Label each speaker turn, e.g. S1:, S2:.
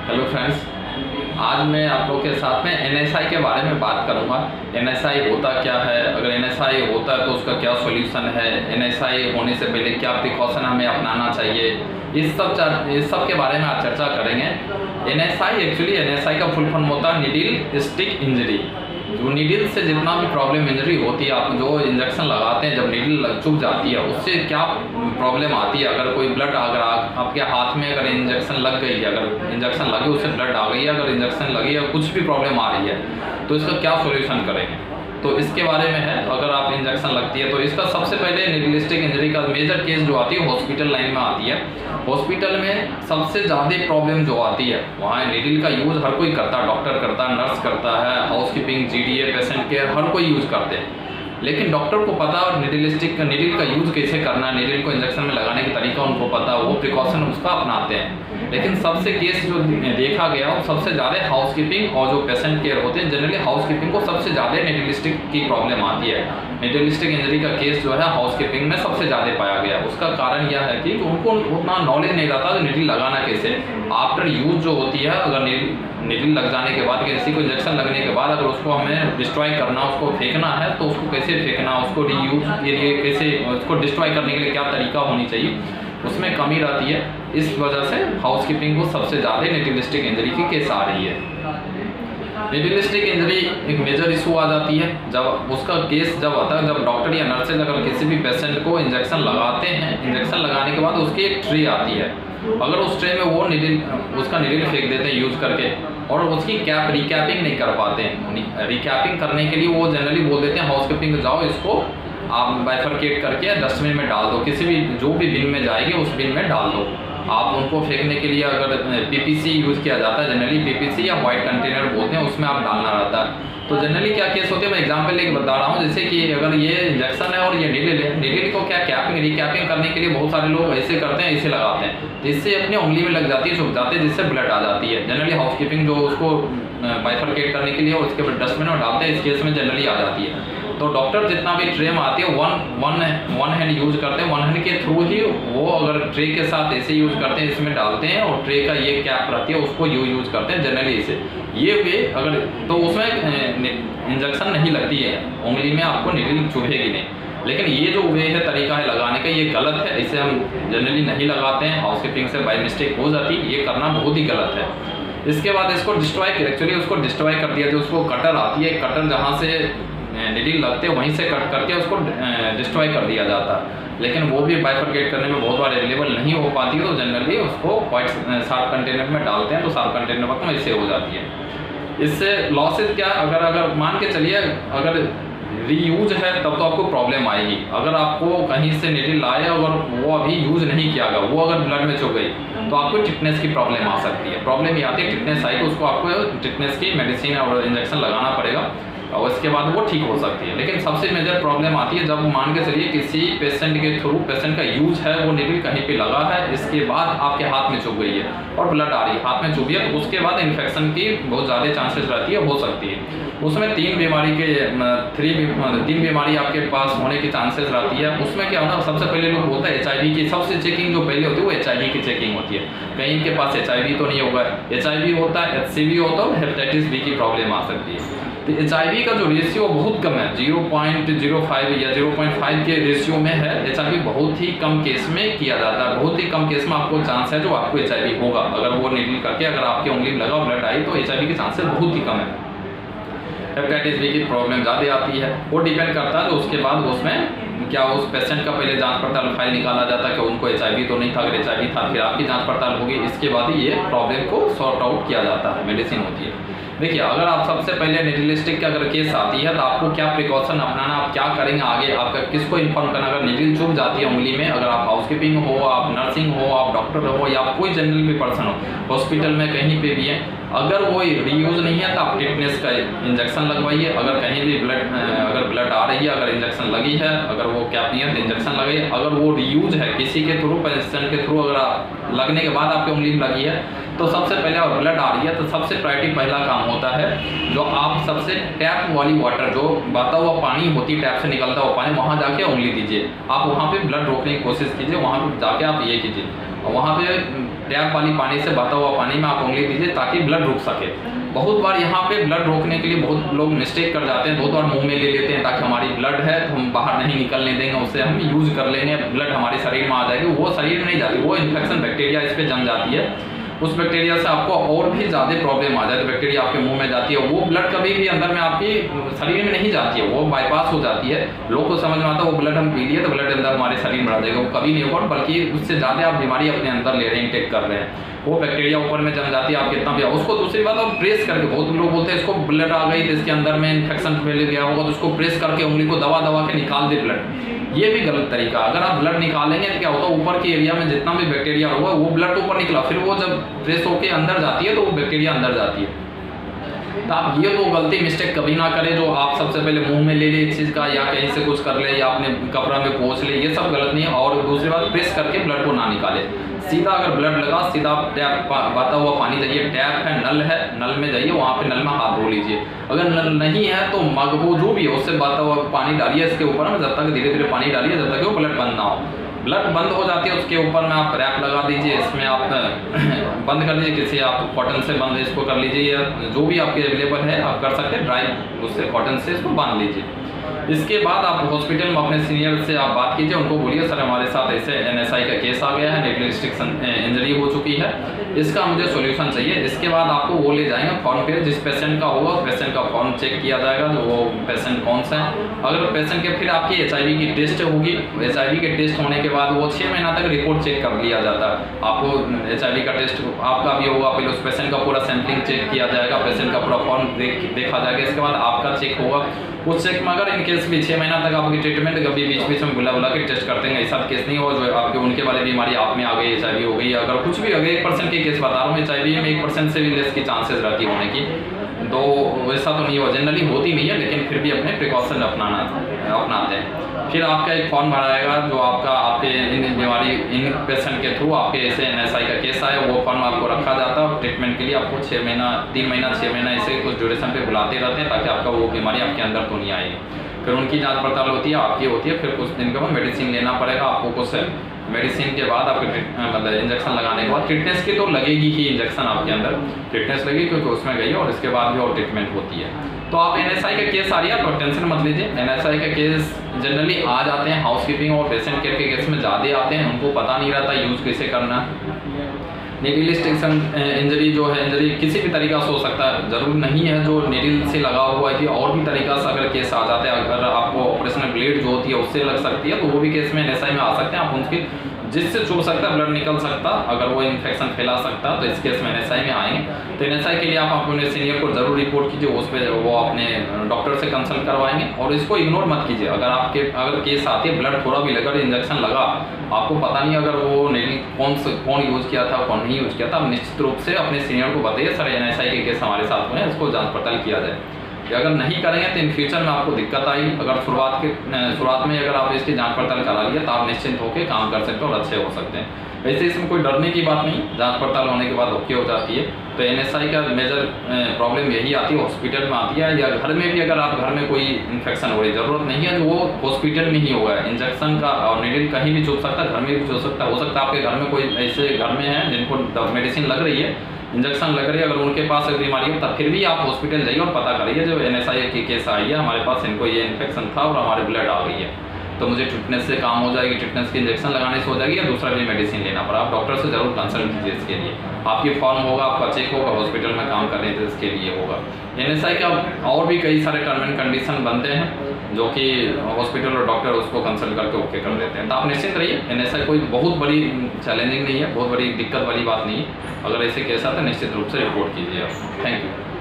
S1: Hello friends, आज मैं आप लोग के साथ में एनएसआई के बारे में बात करूंगा। एनएसआई होता क्या है, अगर एनएसआई होता है तो उसका क्या सॉल्यूशन है, एनएसआई होने से पहले क्या प्रिकॉशन हमें अपनाना चाहिए, इस सब के बारे में आज चर्चा करेंगे। एनएसआई का फुल फॉर्म होता है नीडल स्टिक इंजरी। जो नीडल से जितना भी प्रॉब्लम इंजरी होती है, आप जो इंजेक्शन लगाते हैं, जब नीडल चुभ जाती है उससे क्या प्रॉब्लम आती है। अगर कोई ब्लड, अगर आपके हाथ में अगर इंजेक्शन लग गई है, अगर इंजेक्शन लगे उससे ब्लड आ गई है, अगर इंजेक्शन लगी है, कुछ भी प्रॉब्लम आ रही है तो इसका क्या सॉल्यूशन करेंगे, तो इसके बारे में है। अगर आप इंजेक्शन लगती है तो इसका सबसे पहले नीडल स्टिक इंजरी का मेजर केस जो आती है हॉस्पिटल लाइन में आती है। हॉस्पिटल में सबसे ज़्यादा प्रॉब्लम जो आती है, वहाँ नीडल का यूज़ हर कोई करता है, डॉक्टर करता है, नर्स करता है, हाउसकीपिंग, जीडीए, पेशेंट केयर, हर कोई यूज़ करते हैं। लेकिन डॉक्टर को पता है नीडल का यूज़ कैसे करना है, नीडल को इंजेक्शन में लगाने का तरीका उनको पता है, वो प्रिकॉशन उसका अपनाते हैं। लेकिन सबसे केस जो देखा गया वो सबसे ज़्यादा हाउसकीपिंग और जो पेशेंट केयर होते हैं, जनरली हाउसकीपिंग को सबसे ज़्यादा नीडल स्टिक की प्रॉब्लम आती है। नीडल स्टिक इंजरी का केस जो है हाउसकीपिंग में सबसे ज़्यादा पाया गया। उसका कारण यह है कि उनको उतना नॉलेज नहीं रहता नीडल लगाना कैसे। आफ्टर यूज जो होती है, अगर नीडल लग जाने के बाद, किसी को इंजेक्शन लगने के बाद अगर उसको हमें डिस्ट्रॉय करना, उसको फेंकना है तो उसको कैसे फेंकना, उसको रीयूज के लिए कैसे, उसको डिस्ट्रॉय करने के लिए क्या तरीका होनी चाहिए, उसमें कमी रहती है। इस वजह से हाउसकीपिंग को सबसे ज़्यादा नीडल स्टिक इंजरी की केस आ रही है। नीडल स्टिक इंजरी एक मेजर इशू आ जाती है जब उसका केस जब आता है, जब डॉक्टर या नर्सेज अगर किसी भी पेशेंट को इंजेक्शन लगाते हैं, इंजेक्शन लगाने के बाद उसकी एक ट्रे आती है, अगर उस ट्रे में वो उसका नीडल फेंक देते हैं यूज करके और उसकी रिकैपिंग नहीं कर पाते हैं। रिकैपिंग करने के लिए वो जनरली बोल देते हैं हाउसकीपिंग जाओ, इसको आप बाइफरकेट करके डस्टबिन में डाल दो, किसी भी जो भी बिन में जाएगी उस बिन में डाल दो। आप उनको फेंकने के लिए अगर पीपीसी यूज़ किया जाता है, जनरली पीपीसी या वाइट कंटेनर बोलते हैं, उसमें आप डालना रहता है। तो जनरली क्या केस होते हैं, मैं एग्जांपल लेके बता रहा हूँ। जैसे कि अगर ये इंजेक्शन है और ये नीडल है, नीडल को क्या रिकैपिंग करने के लिए बहुत सारे लोग ऐसे करते हैं, ऐसे लगाते हैं, जिससे अपने उंगली में लग जाती है, चुभ जाती है, जिससे ब्लड आ जाती है। जनरली हाउसकीपिंग जो उसको बाइफरकेट करने के लिए उसके डस्टबिन में डालते हैं, इस केस में जनरली आ जाती है। तो डॉक्टर जितना भी ट्रे में आती है वन हैंड यूज करते हैं, वन हैंड के थ्रू ही वो अगर ट्रे के साथ ऐसे यूज करते हैं, इसमें डालते हैं और ट्रे का ये कैप रहती है उसको यूज करते हैं जनरली इसे। ये वे अगर तो उसमें इंजेक्शन नहीं लगती है, उंगली में आपको नीडल चुभेगी नहीं। लेकिन ये जो वे है तरीका है लगाने का, ये गलत है, इसे हम जनरली नहीं लगाते हैं। हाउसकीपिंग से बाय मिस्टेक हो जाती है, ये करना बहुत ही गलत है। इसके बाद इसको एक्चुअली उसको डिस्ट्रॉय कर दिया, जो उसको कटर आती है, कटर जहाँ से नीडल लगते हैं वहीं से कट करके उसको डिस्ट्रॉय कर दिया जाता है। लेकिन वो भी बाइफरकेट करने में बहुत बार अवेलेबल नहीं हो पाती है, तो जनरली उसको वाइट शार्प कंटेनर में डालते हैं, तो शार्प कंटेनर में इससे हो जाती है। इससे लॉसेज क्या, अगर मान के चलिए अगर रीयूज है तब तो आपको प्रॉब्लम आएगी। अगर आपको कहीं से नीडल लाए अगर वो अभी यूज नहीं किया गया, वो अगर ब्लड में चुभ गई तो आपको टिटनेस की प्रॉब्लम आ सकती है। प्रॉब्लम ये आती है टिटनेस आई तो उसको आपको टिटनेस की मेडिसिन और इंजेक्शन लगाना पड़ेगा और इसके बाद वो ठीक हो सकती है। लेकिन सबसे मेजर प्रॉब्लम आती है जब मान के चलिए किसी पेशेंट के थ्रू, पेशेंट का यूज है, वो नीडल कहीं पे लगा है, इसके बाद आपके हाथ में चुभ गई है और ब्लड आ रही है, हाथ में चुभी है, तो उसके बाद इन्फेक्शन की बहुत ज़्यादा चांसेस रहती है, हो सकती है। उसमें तीन बीमारी आपके पास होने की चांसेस रहती है। उसमें क्या होना, सबसे पहले लोग बोलते हैं HIV की सबसे चेकिंग जो पहले होती है वो HIV की चेकिंग होती है। कहीं इनके पास HIV तो नहीं होगा, HIV होता है, HCV होता है, हेपेटाइटिस B की प्रॉब्लम आ सकती है। तो HIV का जो रेशियो बहुत कम है, 0.05 या 0.5 के रेशियो में है। HIV बहुत ही कम केस में किया जाता है, बहुत ही कम केस में आपको चांस है जो आपको HIV होगा। अगर वो नीडल करके अगर आपके उंगली में लगा ब्लड आई तो HIV के चांसेस बहुत ही कम है। हेपेटाइटिस B की प्रॉब्लम ज़्यादा आती है, वो डिपेंड करता है तो उसके बाद उसमें क्या उस पेशेंट का पहले जांच पड़ताल फाइल निकाला जाता है कि उनको HIV तो नहीं था, अगर HIV था फिर आपकी जांच पड़ताल होगी, इसके बाद ही ये प्रॉब्लम को सॉर्ट आउट किया जाता है, मेडिसिन होती है। देखिए, अगर आप सबसे पहले नीडल स्टिक की अगर केस आती है तो आपको क्या प्रिकॉशन अपनाना, आप क्या करेंगे आगे, आपका किसको इन्फॉर्म करना। अगर नीडल चुभ जाती है उंगली में, अगर आप हाउसकीपिंग हो, आप नर्सिंग हो, आप डॉक्टर हो या आप कोई जनरल भी पर्सन हो, हॉस्पिटल में कहीं पे भी है, अगर वो रीयूज नहीं है तो आप टिटनेस का इंजेक्शन लगवाइए। अगर कहीं भी ब्लड आ रही है, अगर इंजेक्शन लगी है, अगर वो कैप नहीं है तो इंजेक्शन लगाइए। अगर वो रीयूज है किसी के थ्रू, पेशेंट के थ्रू अगर लगने के बाद आपके उंगली में लगी है तो सबसे पहले, और ब्लड आ रही है तो सबसे प्रायोरिटी पहला काम होता है जो आप सबसे टैप वाली वाटर, जो बहता हुआ पानी होती है, टैप से निकलता हुआ पानी, वहाँ जाके उंगली दीजिए। आप वहाँ पे ब्लड रोकने की कोशिश कीजिए, वहाँ पे जाके आप ये कीजिए। और वहाँ पे टैप वाली पानी से बहता हुआ पानी में आप उंगली दीजिए ताकि ब्लड रुक सके। बहुत बार यहाँ पे ब्लड रोकने के लिए बहुत लोग मिस्टेक कर जाते हैं, बहुत बार मुंह में ले लेते हैं ताकि हमारी ब्लड है तो हम बाहर नहीं निकलने देंगे, उससे हम यूज़ कर लेंगे, ब्लड हमारे शरीर में आ जाएगी। वो शरीर में नहीं जाती, वो इन्फेक्शन बैक्टीरिया इस पर जम जाती है, उस बैक्टीरिया से आपको और भी ज़्यादा प्रॉब्लम आ जाए। तो बैक्टीरिया आपके मुंह में जाती है, वो ब्लड कभी भी अंदर में आपकी शरीर में नहीं जाती है, वो बाईपास हो जाती है। लोग को समझ में आता है वो ब्लड हम पी लिए तो ब्लड अंदर हमारे शरीर में आ जाएगा, वो कभी नहीं होगा, बल्कि उससे ज़्यादा आप बीमारी अपने अंदर ले रहे हैं, टेक कर रहे हैं। वो बैक्टीरिया ऊपर में जम जाती है, आप कितना भी उसको। दूसरी बात, आप प्रेस करके, बहुत लोग बोलते हैं इसको ब्लड आ गई तो इसके अंदर में इन्फेक्शन फैल गया होगा, तो उसको प्रेस करके उंगली को दबा दबा के निकाल दे ब्लड, ये भी गलत तरीका। अगर आप ब्लड निकालेंगे तो क्या होता है, ऊपर के एरिया में जितना भी बैक्टीरिया होगा वो ब्लड तो ऊपर निकला, फिर वो जब प्रेस होके अंदर जाती है तो वो बैक्टीरिया अंदर जाती है। तो आप ये तो गलती मिस्टेक कभी ना करें जो आप सबसे पहले मुंह में ले ले इस चीज़ का, या कहीं से कुछ कर ले, या अपने कपड़ा में पोंछ ले, ये सब गलत नहीं है। और दूसरी बात, प्रेस करके ब्लड को ना निकाले, सीधा अगर ब्लड लगा सीधा टैप बहता हुआ पानी जाइए, टैप है, नल में जाइए, वहाँ पे नल में हाथ धो लीजिए। अगर नल नहीं है तो मग वो जो भी है उससे बहता हुआ पानी डालिए इसके ऊपर में, जब तक धीरे धीरे पानी डालिए जब तक वो ब्लड बंद ना हो। ब्लड बंद हो जाती है उसके ऊपर में आप रैप लगा दीजिए, इसमें आप बंद कर दीजिए, किसी आप कॉटन से बंद इसको कर लीजिए, या जो भी आपके अवेलेबल है आप कर सकते हैं, ड्राई उससे कॉटन से इसको बांध लीजिए। इसके बाद आप हॉस्पिटल में अपने सीनियर से आप बात कीजिए, उनको बोलिए सर हमारे साथ ऐसे NSI का केस आ गया है, नीडल रिस्ट्रिक्शन इंजरी हो चुकी है, इसका मुझे सॉल्यूशन चाहिए। इसके बाद आपको वो ले जाएंगे फॉर्म पे, जिस पेशेंट का होगा उस पेशेंट का फॉर्म चेक किया जाएगा, जो वो पेशेंट कौन सा है। अगर पेशेंट के फिर आपकी HIV की टेस्ट होगी, HIV के टेस्ट होने के बाद वो 6 महीना तक रिपोर्ट चेक कर लिया जाता है। आपको HIV का टेस्ट आपका भी होगा, पहले उस पेशेंट का पूरा सैम्पलिंग चेक किया जाएगा, पेशेंट का पूरा फॉर्म देखा जाएगा, इसके बाद आपका चेक होगा। उस चेक में अगर इनकेस भी 6 महीना तक आपकी ट्रीटमेंट कभी बीच बीच में बुला के टेस्ट करते हैं, ऐसा केस नहीं हो जो आपके उनके वाली बीमारी आप में आ गई, HIV हो गई, अगर कुछ भी अगर 1% के केस बता रहा हूँ, HIV में 1% से भी लेस की चांसेस रहती होने की, तो वैसा तो नहीं हो, जनरली होती नहीं है, लेकिन फिर भी अपने प्रिकॉशन अपनाते हैं। फिर आपका एक फॉर्म भराएगा जो आपके इन पेशेंट के थ्रू आपके ऐसे NSI का केस आया, वो फॉर्म आपको रखा जाता है। ट्रीटमेंट के लिए आपको 3 महीना 6 महीना ऐसे कुछ ड्यूरेशन पे बुलाते रहते हैं ताकि आपका वो बीमारी आपके अंदर तो नहीं आएगी। फिर उनकी जांच पड़ताल होती है, आपकी होती है, फिर कुछ दिन के बाद मेडिसिन लेना पड़ेगा आपको। कुछ मेडिसिन के बाद आपके मतलब इंजेक्शन लगाने के बाद फिटनेस की तो लगेगी ही, इंजेक्शन आपके अंदर फिटनेस लगेगी क्योंकि उसमें गई है, और इसके बाद भी और ट्रीटमेंट होती है। तो आप NSI का केस आ रही है तो टेंशन मत लीजिए। NSI का केस जनरली आ जाते हैं हाउसकीपिंग और पेशेंट केयर के केस में ज़्यादा आते हैं, उनको पता नहीं रहता यूज़ कैसे करना। नीडल रिस्ट्रिक्शन इंजरी जो है, इंजरी किसी भी तरीका से हो सकता है, जरूर नहीं है जो नीडल से लगा हुआ है कि और भी तरीका से अगर केस आ जाते हैं, अगर आपको ऑपरेशनल ब्लेड जो होती है उससे लग सकती है तो वो भी केस में NSI में आ सकते हैं। आप उनके जिससे चुभ सकता है, ब्लड निकल सकता, अगर वो इन्फेक्शन फैला सकता तो इस केस में NSI में आएंगे। तो NSI के लिए आप अपने सीनियर को जरूर रिपोर्ट कीजिए, उस पर वो अपने डॉक्टर से कंसल्ट करवाएंगे। और इसको इग्नोर मत कीजिए, अगर केस आती है ब्लड थोड़ा भी लगा, इंजेक्शन लगा, आपको पता नहीं अगर वो नीडल कौन यूज़ किया था कौन नहीं यूज़ किया था, आप निश्चित रूप से अपने सीनियर को बताइए सर NSI के केस हमारे साथ हुए हैं, इसको जाँच पड़ताल किया जाए। अगर नहीं करेंगे तो इन फ्यूचर में आपको दिक्कत आई। अगर शुरुआत में अगर आप इसकी जांच पड़ताल करा लिया तो आप निश्चिंत होकर काम कर सकते हो और अच्छे हो सकते हैं। वैसे इसमें कोई डरने की बात नहीं, जांच पड़ताल होने के बाद ओके हो जाती है। तो NSI का मेजर प्रॉब्लम यही आती है, हॉस्पिटल में आती है, या घर में भी अगर आप घर में कोई इन्फेक्शन हो रही है, ज़रूरत नहीं है कि वो हॉस्पिटल में ही होगा। इंजेक्शन का और नीडल कहीं भी चुभ सकता है, घर में भी चुभ सकता है। हो सकता है आपके घर में कोई ऐसे घर में है जिनको मेडिसिन लग रही है, इंजेक्शन लग रही है, अगर उनके पास एक बीमारी हो तब फिर भी आप हॉस्पिटल जाइए और पता करिए जो NSI की केस आई है हमारे पास, इनको ये इन्फेक्शन था और हमारे ब्लड आ गई है, तो मुझे टिटनेस से काम हो जाएगी, टिटनेस की इंजेक्शन लगाने से हो जाएगी, या दूसरा भी मेडिसिन लेना पड़ा। आप डॉक्टर से जरूर कंसल्ट कीजिए इसके लिए। आपकी फॉर्म होगा, आपका चेक होगा, हॉस्पिटल में काम कर रहे थे इसके लिए होगा। NSI का और भी कई सारे टर्म एंड कंडीशन बनते हैं जो कि हॉस्पिटल और डॉक्टर उसको कंसल्ट करके ओके कर देते हैं। तो आप निश्चिंत रहिए, NSI कोई बहुत बड़ी चैलेंजिंग नहीं है, बहुत बड़ी दिक्कत वाली बात नहीं है। अगर ऐसे केस आता है निश्चित रूप से रिपोर्ट कीजिए आप। Thank you.